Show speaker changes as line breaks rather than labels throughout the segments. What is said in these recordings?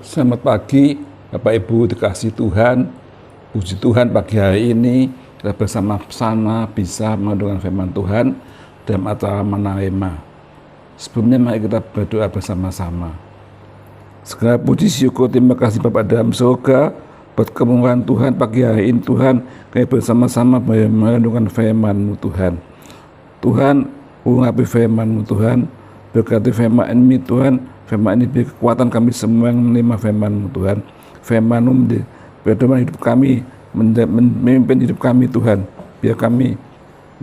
Selamat pagi Bapak Ibu dikasih Tuhan. Puji Tuhan pagi hari ini kita bersama-sama bisa mendengarkan firman Tuhan dalam acara Manarema. Sebelumnya mari kita berdoa bersama-sama. Segala puji syukur terima kasih Bapak dalam surga buat kemurahan Tuhan pagi hari ini Tuhan. Kami bersama-sama mendengarkan firman-Mu Tuhan. Tuhan urapi firman-Mu Tuhan. Berkati firman ini Tuhan. Firman ini beri kekuatan kami semua yang menerima firman-Mu Tuhan. Firman-Mu berdoa hidup kami, memimpin hidup kami Tuhan. Biar kami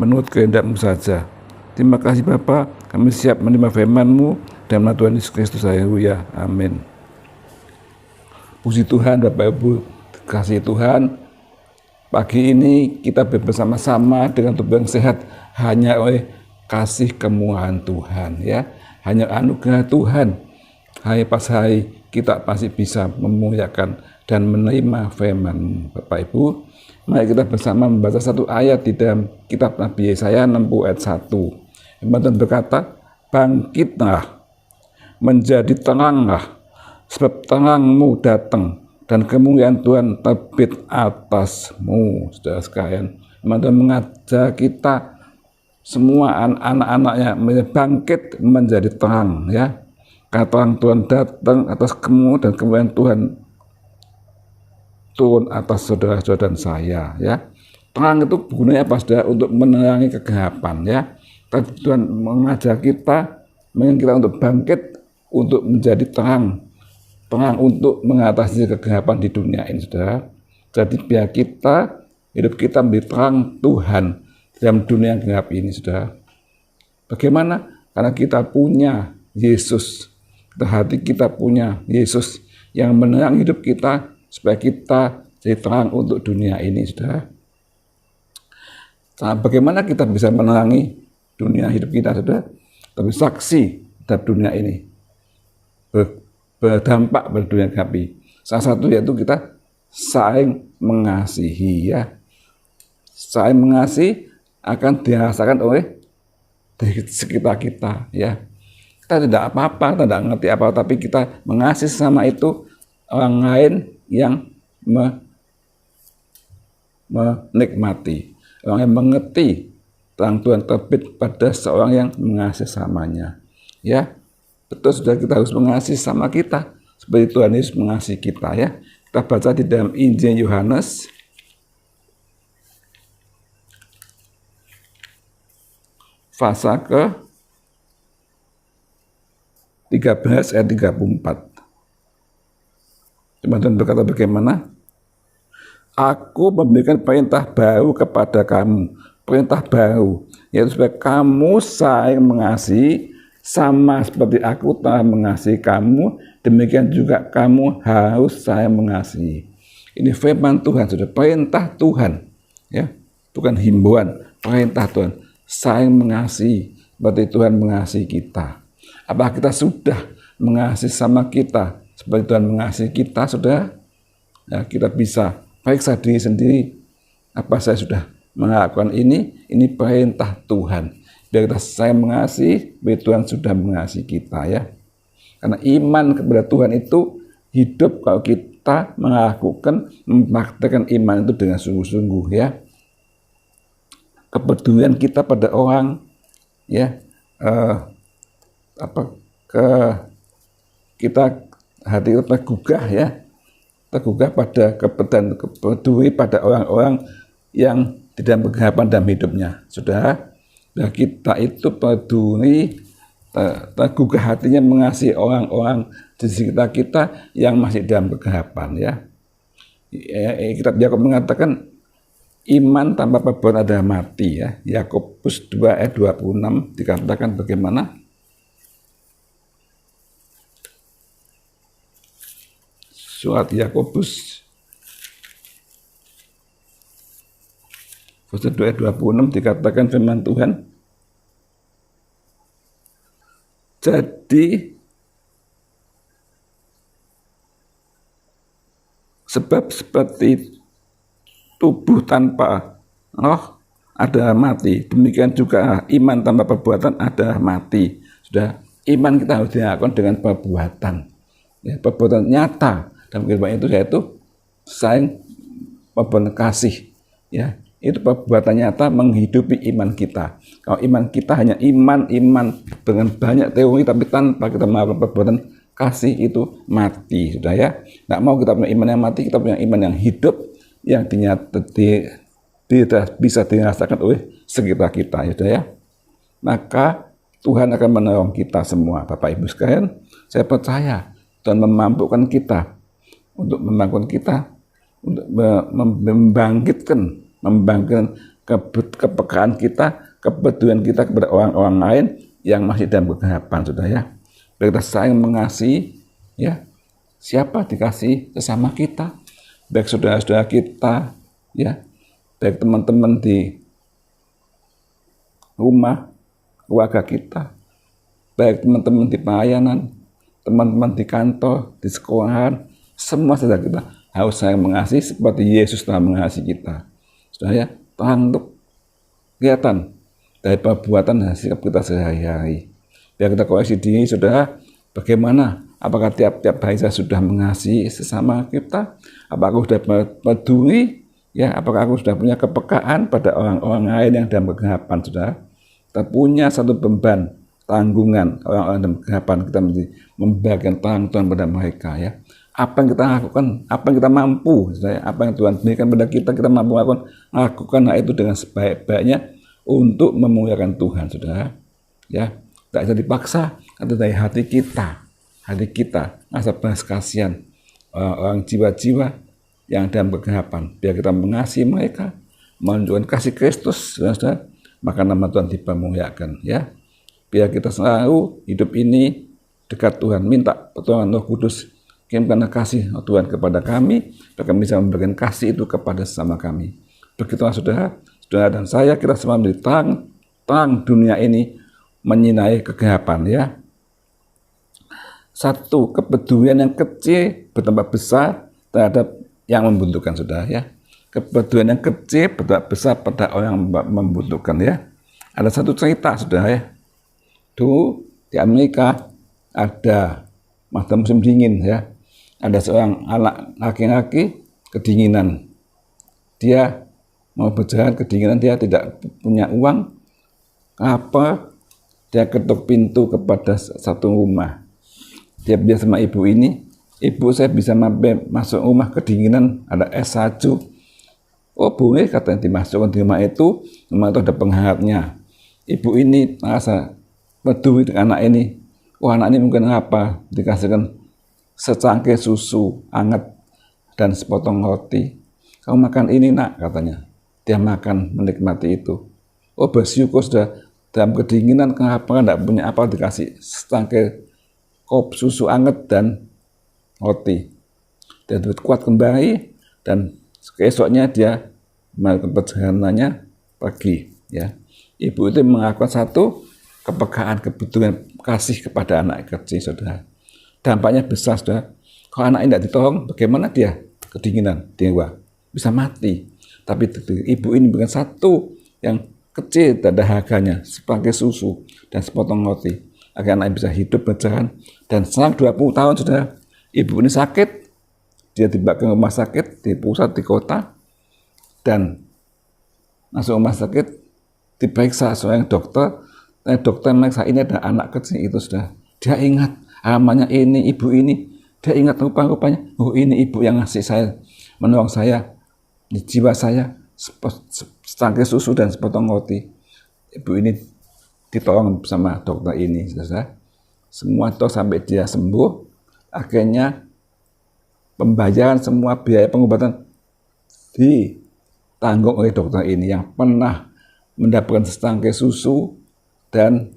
menurut kehendak-Mu saja. Terima kasih Bapa, kami siap menerima firman-Mu dalam nama Tuhan Yesus Kristus. Haleluya. Amin. Puji Tuhan Bapak Ibu, kasih Tuhan. Pagi ini kita bersama-sama dengan tubuh yang sehat hanya oleh kasih kemurahan Tuhan ya. Hanya anugerah Tuhan. Hari pas hari kita pasti bisa memuliakan dan menerima firman Bapak Ibu. Mari kita bersama membaca satu ayat di dalam kitab Nabi Yesaya 60 ayat 1. Firman berkata, bangkitlah, menjadi teranglah, sebab terangmu datang dan kemuliaan Tuhan terbit atasmu. Saudara sekalian, firman mengajak kita semua anak-anaknya bangkit menjadi terang ya. Karena terang Tuhan datang atas kamu dan kemuliaan Tuhan turun atas saudara-saudara dan saya ya. Terang itu gunanya apa saudara? Untuk menerangi kegelapan ya. Tuhan mengajak kita, mengajak kita untuk bangkit, untuk menjadi terang. Terang untuk mengatasi kegelapan di dunia ini saudara. Jadi biar kita, hidup kita menjadi terang Tuhan dalam dunia yang gelap ini saudara. Bagaimana? Karena kita punya Yesus. Hati kita punya Yesus yang menerang hidup kita supaya kita jadi terang untuk dunia ini saudara. Nah, bagaimana kita bisa menerangi dunia hidup kita saudara? Tapi saksi dalam dunia ini berdampak pada dunia gelap ini. Salah satu yaitu kita saling mengasihi ya. Saling mengasihi akan dirasakan oleh di sekitar kita ya. Kita tidak apa-apa, kita tidak ngerti apa, tapi kita mengasihi sama itu orang lain yang menikmati, orang yang mengerti terang Tuhan terbit pada seorang yang mengasihi samanya. Ya, betul sudah, kita harus mengasihi sama kita seperti Tuhan Yesus mengasihi kita ya. Kita baca di dalam Injil Yohanes pasal ke 13 ayat 34. Teman-teman berkata bagaimana? Aku memberikan perintah baru kepada kamu. Perintah baru, yaitu supaya kamu saling mengasihi sama seperti aku telah mengasihi kamu. Demikian juga kamu harus saling mengasihi. Ini firman Tuhan, sudah perintah Tuhan. Ya, bukan himbauan, perintah Tuhan. Saling mengasihi seperti Tuhan mengasihi kita. Apakah kita sudah mengasihi sama kita seperti Tuhan mengasihi kita, saudara? Ya, kita bisa periksa diri sendiri. Apa saya sudah melakukan ini? Ini perintah Tuhan. Biar kita saya mengasihi, biar Tuhan sudah mengasihi kita ya. Karena iman kepada Tuhan itu hidup kalau kita melakukan, mempraktikkan iman itu dengan sungguh-sungguh ya. Kepedulian kita pada orang ya, kita hati kita tergugah ya, tergugah pada kepeduli pada orang-orang yang tidak berkegelapan dalam hidupnya saudara. Dan kita itu peduli, tergugah hatinya mengasihi orang-orang di sekitar kita yang masih dalam kegelapan ya. Kitab Yakub mengatakan iman tanpa perbuatan adalah mati ya. Yakobus 2 ayat 26 dikatakan bagaimana? Surat Yakobus pasal 2 ayat 26 dikatakan firman Tuhan. Jadi sebab seperti tubuh tanpa roh adalah mati, demikian juga iman tanpa perbuatan adalah mati. Sudah, iman kita harus dilakukan dengan perbuatan. ya, perbuatan nyata dalam kehidupan itu yaitu sayang, perbuatan kasih, ya. Itu perbuatan nyata menghidupi iman kita. Kalau iman kita hanya iman dengan banyak teori tapi tanpa kita melakukan perbuatan kasih, itu mati, sudah ya. Nggak mau kita punya iman yang mati, kita punya iman yang hidup, yang tidak bisa dirasakan oleh sekitar kita, sudah ya. Maka Tuhan akan menolong kita semua, Bapak Ibu sekalian. Saya percaya Tuhan memampukan kita untuk membangkitkan kepekaan kita, kepedulian kita kepada orang-orang lain yang masih dalam kegelapan, sudah ya. Kita saling mengasihi, ya. Siapa dikasih? Sesama kita, baik saudara-saudara kita, ya, baik teman-teman di rumah, keluarga kita, baik teman-teman di pelayanan, teman-teman di kantor, di sekolahan, semua saudara kita harus saling mengasihi seperti Yesus telah mengasihi kita. Sudah ya, terang untuk kelihatan dari perbuatan dan sikap kita sehari-hari. Biar kita koreksi diri, saudara, bagaimana? Apakah tiap-tiap hari saya sudah mengasihi sesama kita? Apakah aku sudah peduli? Ya, apakah aku sudah punya kepekaan pada orang-orang lain yang dalam kegelapan, saudara? Kita punya satu beban, tanggungan orang-orang dalam kegelapan, kita mesti membagikan terang Tuhan pada mereka, ya. Apa yang kita lakukan, apa yang kita mampu, apa yang Tuhan berikan pada kita mampu lakukan hal itu dengan sebaik-baiknya untuk memuliakan Tuhan, saudara. Ya, tidak bisa dipaksa, itu dari hati kita rasa belas kasihan orang jiwa-jiwa yang dalam kegelapan. Biar kita mengasihi mereka, menunjukkan kasih Kristus, saudara, maka nama Tuhan dipermuliakan, ya. Biar kita selalu hidup ini dekat Tuhan, minta pertolongan Roh Kudus. Kirimkan kasih Tuhan kepada kami, dan kami bisa memberikan kasih itu kepada sesama kami. Begitulah saudara dan saya, kita semua menjadi terang dunia ini, menyinai kegelapan, ya. Satu, kepedulian yang kecil bertambah besar terhadap yang membutuhkan, saudara, ya. Kepedulian yang kecil bertambah besar pada orang yang membutuhkan, ya. Ada satu cerita, saudara, ya. Dulu di Amerika ada masa musim dingin, ya. Ada seorang anak laki-laki kedinginan. Dia mau berjalan kedinginan, dia tidak punya uang. Apa? Dia ketuk pintu kepada satu rumah. Dia bilang sama ibu ini, "Ibu, saya bisa masuk rumah kedinginan, ada es salju." "Oh boleh," katanya, dimasukkan di rumah itu ada penghangatnya. Ibu ini merasa peduli dengan anak ini. Wah, anak ini mungkin apa? Dikasihkan secangkir susu hangat dan sepotong roti. "Kamu makan ini, nak," katanya. Dia makan, menikmati itu. Oh, bersyukur sudah dalam kedinginan, kenapa tidak punya apa, dikasih secangkir kop susu hangat dan roti. Dia kuat kembali, dan keesoknya dia melakukan perjalanannya pergi, ya. Ibu itu melakukan satu kepekaan, kebutuhan kasih kepada anak kecil, saudara. Dampaknya besar, saudara. Kalau anak ini tidak ditolong, bagaimana dia kedinginan, dia bisa mati. Tapi ibu ini bukan satu yang kecil, tidak ada harganya, sebagai susu dan sepotong roti, agar anak bisa hidup berjalan. Dan selang 20 tahun, saudara, ibu ini sakit, dia dibawa ke rumah sakit di pusat, di kota, dan masuk rumah sakit, diperiksa seorang dokter. Dokter meriksa, ini ada anak kecil itu, sudah. Dia ingat namanya ini, ibu ini. Dia ingat rupa-rupanya, oh ini ibu yang ngasih saya, menolong saya, di jiwa saya, secangkir susu dan sepotong roti. Ibu ini ditolong sama dokter ini, saudara. Semua toh sampai dia sembuh. Akhirnya pembayaran semua biaya pengobatan ditanggung oleh dokter ini yang pernah mendapatkan secangkir susu dan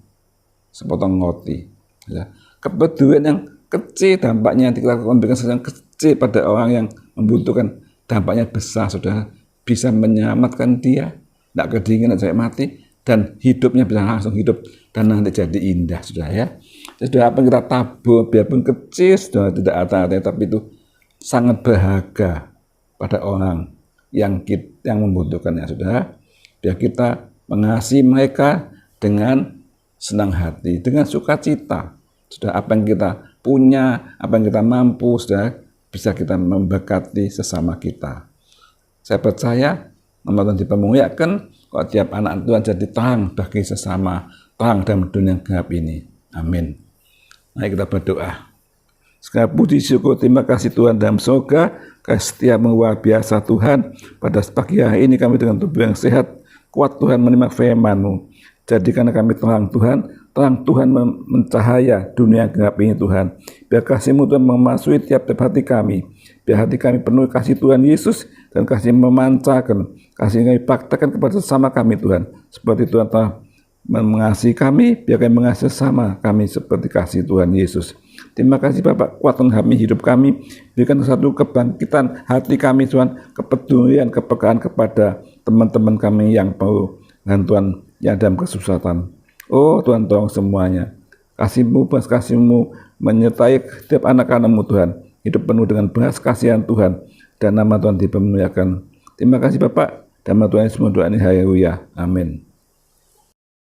sepotong roti. Ya. Kepedulian yang kecil dampaknya, kita memberikan sesuatu yang kecil pada orang yang membutuhkan, dampaknya besar, saudara. Bisa menyelamatkan dia, tidak kedinginan sampai mati, dan hidupnya bisa langsung hidup dan nanti jadi indah, saudara, ya. Jadi apa yang kita tabur, biarpun kecil, saudara, tidak ada-ada, tapi itu sangat berharga pada orang yang membutuhkannya, saudara. Biar kita mengasihi mereka dengan senang hati, dengan sukacita. Sudah apa yang kita punya, apa yang kita mampu, saudara, bisa kita memberkati sesama kita. Saya percaya nama Tuhan dipermuliakan kalau tiap anak Tuhan jadi terang bagi sesama, terang dalam dunia gelap ini. Amin. Mari kita berdoa. Segala puji syukur terima kasih Tuhan dalam surga, kasih setiamu luar biasa Tuhan. Pada pagi hari ini kami dengan tubuh yang sehat, kuat Tuhan menerima firman-Mu. Jadikan kami terang Tuhan mencahaya dunia gelap ini Tuhan. Biar kasih-Mu Tuhan memasuki tiap-tiap hati kami. Biar hati kami penuh kasih Tuhan Yesus dan kasih memancarkan, kasih kami praktekkan kepada sesama kami Tuhan. Seperti Tuhan telah mengasihi kami, biar kami mengasihi sesama kami seperti kasih Tuhan Yesus. Terima kasih Bapak, kuatkan kami, hidup kami, berikan satu kebangkitan hati kami Tuhan, kepedulian, kepekaan kepada teman-teman kami yang perlu dengan Tuhan yang dalam kesusahan. Oh Tuhan, tolong semuanya. Kasih-Mu, belas kasih-Mu menyertai setiap anak-anak-Mu Tuhan, hidup penuh dengan belas kasihan Tuhan, dan nama Tuhan dipermuliakan. Terima kasih Bapak, dan nama Tuhan Yesus doa ini, haleluya, amin.